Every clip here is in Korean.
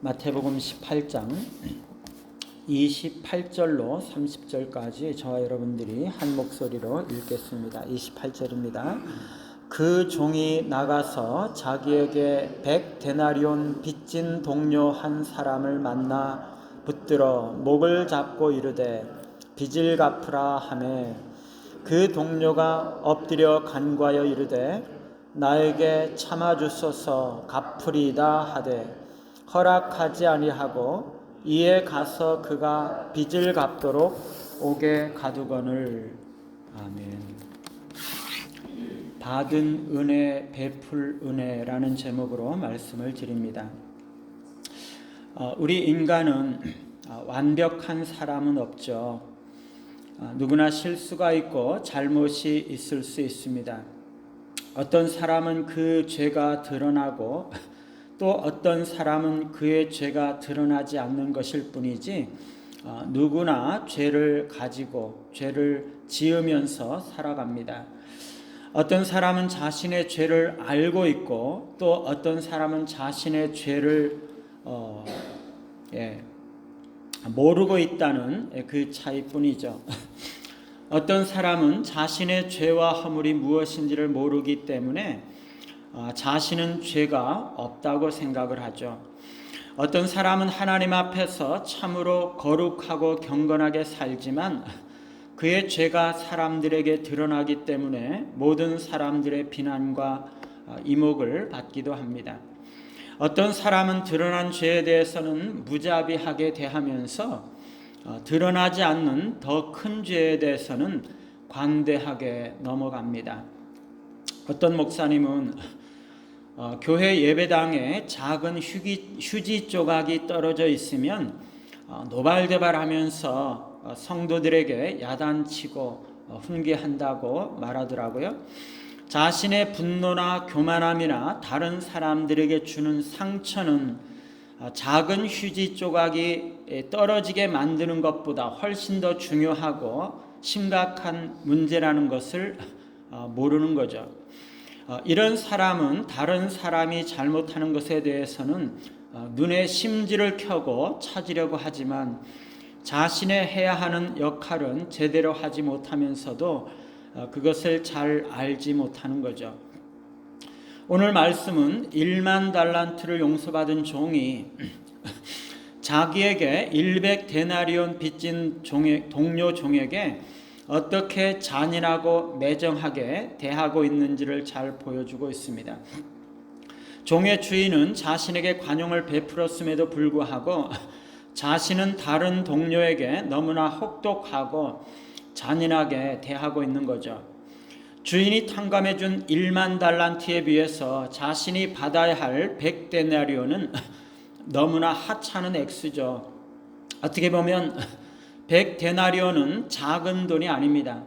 마태복음 18장 28절로 30절까지 저와 여러분들이 한 목소리로 읽겠습니다. 28절입니다. 그 종이 나가서 자기에게 100데나리온 빚진 동료 한 사람을 만나 붙들어 목을 잡고 이르되 빚을 갚으라 하매 그 동료가 엎드려 간구하여 이르되 나에게 참아주소서 갚으리이다 하되 허락하지 아니하고 이에 가서 그가 빚을 갚도록 옥에 가두거늘. 아멘. 받은 은혜 베풀 은혜라는 제목으로 말씀을 드립니다. 우리 인간은 완벽한 사람은 없죠. 누구나 실수가 있고 잘못이 있을 수 있습니다. 어떤 사람은 그 죄가 드러나고 또 어떤 사람은 그의 죄가 드러나지 않는 것일 뿐이지 누구나 죄를 가지고 죄를 지으면서 살아갑니다. 어떤 사람은 자신의 죄를 알고 있고 또 어떤 사람은 자신의 죄를 모르고 있다는 그 차이뿐이죠. 어떤 사람은 자신의 죄와 허물이 무엇인지를 모르기 때문에 자신은 죄가 없다고 생각을 하죠. 어떤 사람은 하나님 앞에서 참으로 거룩하고 경건하게 살지만 그의 죄가 사람들에게 드러나기 때문에 모든 사람들의 비난과 이목을 받기도 합니다. 어떤 사람은 드러난 죄에 대해서는 무자비하게 대하면서 드러나지 않는 더 큰 죄에 대해서는 관대하게 넘어갑니다. 어떤 목사님은 교회 예배당에 작은 휴지 조각이 떨어져 있으면 노발대발하면서 성도들에게 야단치고 훈계한다고 말하더라고요. 자신의 분노나 교만함이나 다른 사람들에게 주는 상처는 작은 휴지 조각이 떨어지게 만드는 것보다 훨씬 더 중요하고 심각한 문제라는 것을 모르는 거죠. 이런 사람은 다른 사람이 잘못하는 것에 대해서는 눈에 심지를 켜고 찾으려고 하지만 자신의 해야 하는 역할은 제대로 하지 못하면서도 그것을 잘 알지 못하는 거죠. 오늘 말씀은 1만 달란트를 용서받은 종이 자기에게 100데나리온 빚진 동료 종에게 어떻게 잔인하고 매정하게 대하고 있는지를 잘 보여주고 있습니다. 종의 주인은 자신에게 관용을 베풀었음에도 불구하고 자신은 다른 동료에게 너무나 혹독하고 잔인하게 대하고 있는 거죠. 주인이 탕감해준 1만 달란트에 비해서 자신이 받아야 할 100데나리온은 너무나 하찮은 액수죠. 어떻게 보면 100데나리온은 작은 돈이 아닙니다.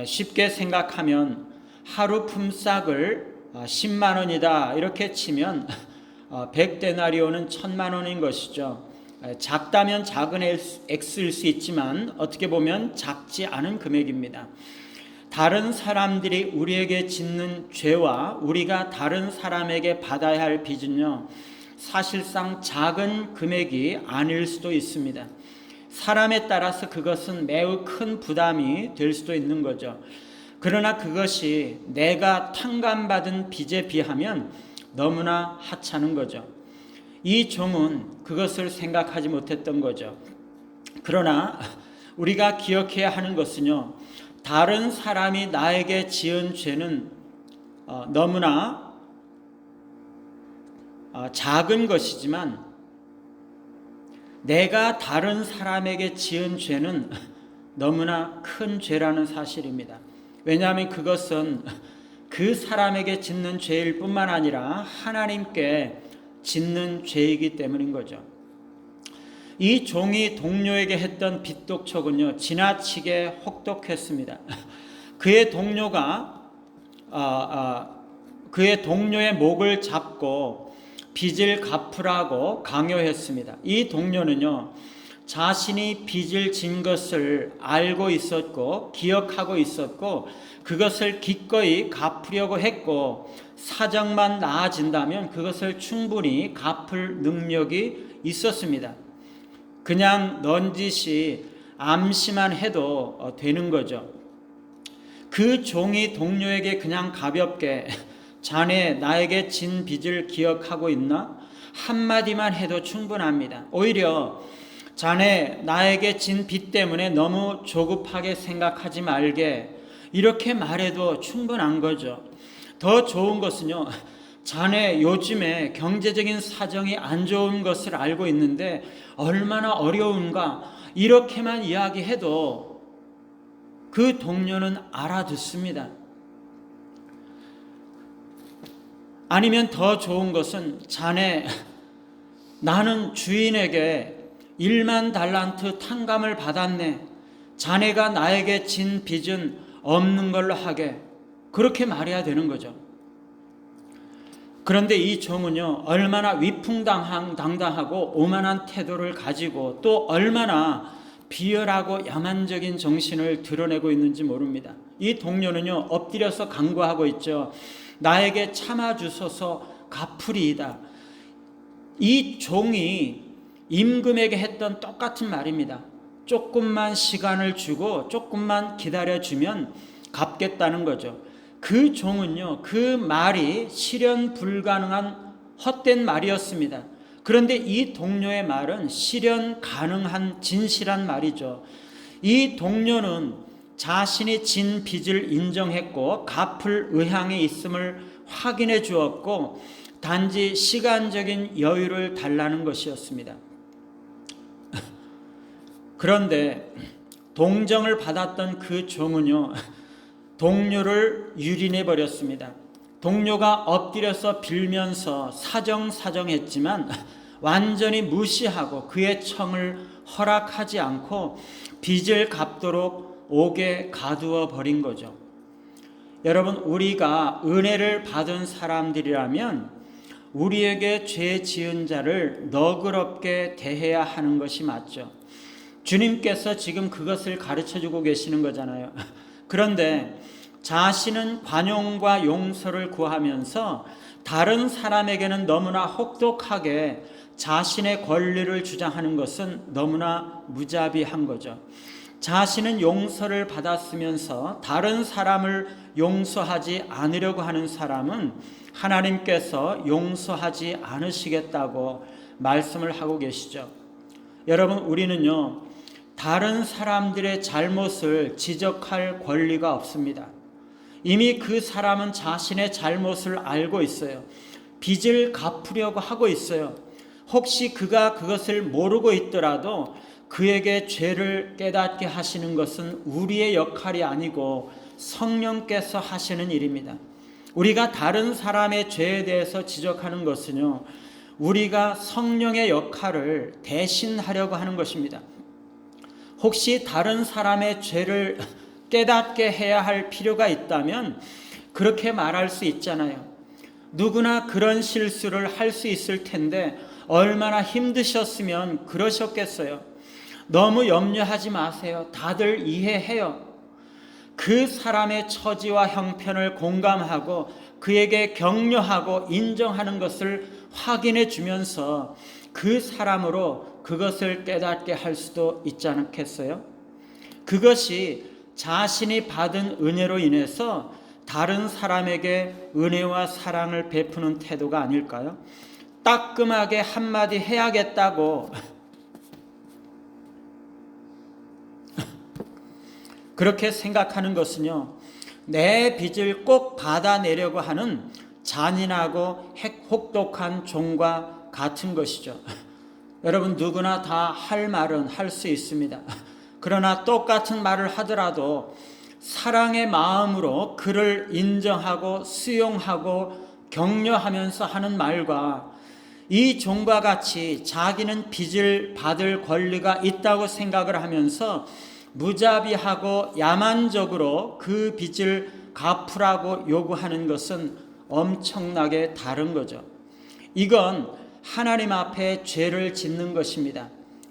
쉽게 생각하면 하루 품삯을 10만 원이다 이렇게 치면 100데나리온은 1000만 원인 것이죠. 작다면 작은 액수일 수 있지만 어떻게 보면 작지 않은 금액입니다. 다른 사람들이 우리에게 짓는 죄와 우리가 다른 사람에게 받아야 할 빚은요, 사실상 작은 금액이 아닐 수도 있습니다. 사람에 따라서 그것은 매우 큰 부담이 될 수도 있는 거죠. 그러나 그것이 내가 탕감받은 빚에 비하면 너무나 하찮은 거죠. 이 종은 그것을 생각하지 못했던 거죠. 그러나 우리가 기억해야 하는 것은요, 다른 사람이 나에게 지은 죄는 너무나 작은 것이지만 내가 다른 사람에게 지은 죄는 너무나 큰 죄라는 사실입니다. 왜냐하면 그것은 그 사람에게 짓는 죄일 뿐만 아니라 하나님께 짓는 죄이기 때문인 거죠. 이 종이 동료에게 했던 빚독촉은요, 지나치게 혹독했습니다. 그의 동료의 목을 잡고 빚을 갚으라고 강요했습니다. 이 동료는요, 자신이 빚을 진 것을 알고 있었고 기억하고 있었고 그것을 기꺼이 갚으려고 했고 사정만 나아진다면 그것을 충분히 갚을 능력이 있었습니다. 그냥 넌지시 암시만 해도 되는 거죠. 그 종이 동료에게 그냥 가볍게 자네 나에게 진 빚을 기억하고 있나? 한마디만 해도 충분합니다. 오히려 자네 나에게 진 빚 때문에 너무 조급하게 생각하지 말게 이렇게 말해도 충분한 거죠. 더 좋은 것은요, 자네 요즘에 경제적인 사정이 안 좋은 것을 알고 있는데 얼마나 어려운가 이렇게만 이야기해도 그 동료는 알아듣습니다. 아니면 더 좋은 것은 자네 나는 주인에게 1만 달란트 탕감을 받았네. 자네가 나에게 진 빚은 없는 걸로 하게. 그렇게 말해야 되는 거죠. 그런데 이 종은요, 얼마나 위풍당당하고 오만한 태도를 가지고 또 얼마나 비열하고 야만적인 정신을 드러내고 있는지 모릅니다. 이 동료는요, 엎드려서 간구하고 있죠. 나에게 참아주소서 갚으리이다. 이 종이 임금에게 했던 똑같은 말입니다. 조금만 시간을 주고 조금만 기다려주면 갚겠다는 거죠. 그 종은요, 그 말이 실현 불가능한 헛된 말이었습니다. 그런데 이 동료의 말은 실현 가능한 진실한 말이죠. 이 동료는 자신이 진 빚을 인정했고 갚을 의향이 있음을 확인해 주었고 단지 시간적인 여유를 달라는 것이었습니다. 그런데 동정을 받았던 그 종은요, 동료를 유린해 버렸습니다. 동료가 엎드려서 빌면서 사정했지만 완전히 무시하고 그의 청을 허락하지 않고 빚을 갚도록 옥에 가두어 버린 거죠. 여러분, 우리가 은혜를 받은 사람들이라면 우리에게 죄 지은 자를 너그럽게 대해야 하는 것이 맞죠. 주님께서 지금 그것을 가르쳐주고 계시는 거잖아요. 그런데 자신은 관용과 용서를 구하면서 다른 사람에게는 너무나 혹독하게 자신의 권리를 주장하는 것은 너무나 무자비한 거죠. 자신은 용서를 받았으면서 다른 사람을 용서하지 않으려고 하는 사람은 하나님께서 용서하지 않으시겠다고 말씀을 하고 계시죠. 여러분, 우리는요, 다른 사람들의 잘못을 지적할 권리가 없습니다. 이미 그 사람은 자신의 잘못을 알고 있어요. 빚을 갚으려고 하고 있어요. 혹시 그가 그것을 모르고 있더라도 그에게 죄를 깨닫게 하시는 것은 우리의 역할이 아니고 성령께서 하시는 일입니다. 우리가 다른 사람의 죄에 대해서 지적하는 것은요, 우리가 성령의 역할을 대신하려고 하는 것입니다. 혹시 다른 사람의 죄를 깨닫게 해야 할 필요가 있다면 그렇게 말할 수 있잖아요. 누구나 그런 실수를 할 수 있을 텐데 얼마나 힘드셨으면 그러셨겠어요. 너무 염려하지 마세요. 다들 이해해요. 그 사람의 처지와 형편을 공감하고 그에게 격려하고 인정하는 것을 확인해 주면서 그 사람으로 그것을 깨닫게 할 수도 있지 않겠어요? 그것이 자신이 받은 은혜로 인해서 다른 사람에게 은혜와 사랑을 베푸는 태도가 아닐까요? 따끔하게 한마디 해야겠다고 그렇게 생각하는 것은요, 내 빚을 꼭 받아내려고 하는 잔인하고 혹독한 종과 같은 것이죠. 여러분, 누구나 다 할 말은 할 수 있습니다. 그러나 똑같은 말을 하더라도 사랑의 마음으로 그를 인정하고 수용하고 격려하면서 하는 말과 이 종과 같이 자기는 빚을 받을 권리가 있다고 생각을 하면서 무자비하고 야만적으로 그 빚을 갚으라고 요구하는 것은 엄청나게 다른 거죠. 이건 하나님 앞에 죄를 짓는 것입니다.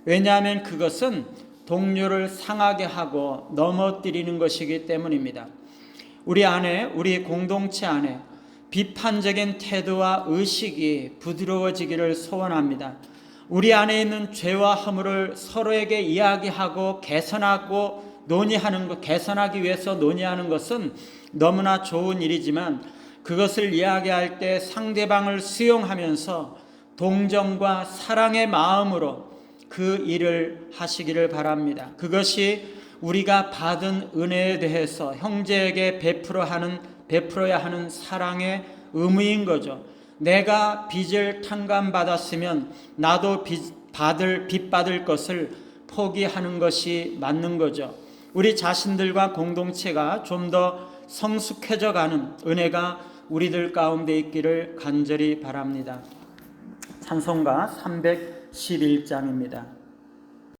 왜냐하면 그것은 동료를 상하게 하고 넘어뜨리는 것이기 때문입니다. 우리 안에, 우리 공동체 안에 비판적인 태도와 의식이 부드러워지기를 소원합니다. 우리 안에 있는 죄와 허물을 서로에게 이야기하고 개선하기 위해서 논의하는 것은 너무나 좋은 일이지만, 그것을 이야기할 때 상대방을 수용하면서 동정과 사랑의 마음으로 그 일을 하시기를 바랍니다. 그것이 우리가 받은 은혜에 대해서 형제에게 베풀어야 하는 사랑의 의무인 거죠. 내가 빚을 탕감받았으면 나도 빚 받을 것을 포기하는 것이 맞는 거죠. 우리 자신들과 공동체가 좀 더 성숙해져 가는 은혜가 우리들 가운데 있기를 간절히 바랍니다. 찬송가 311장입니다.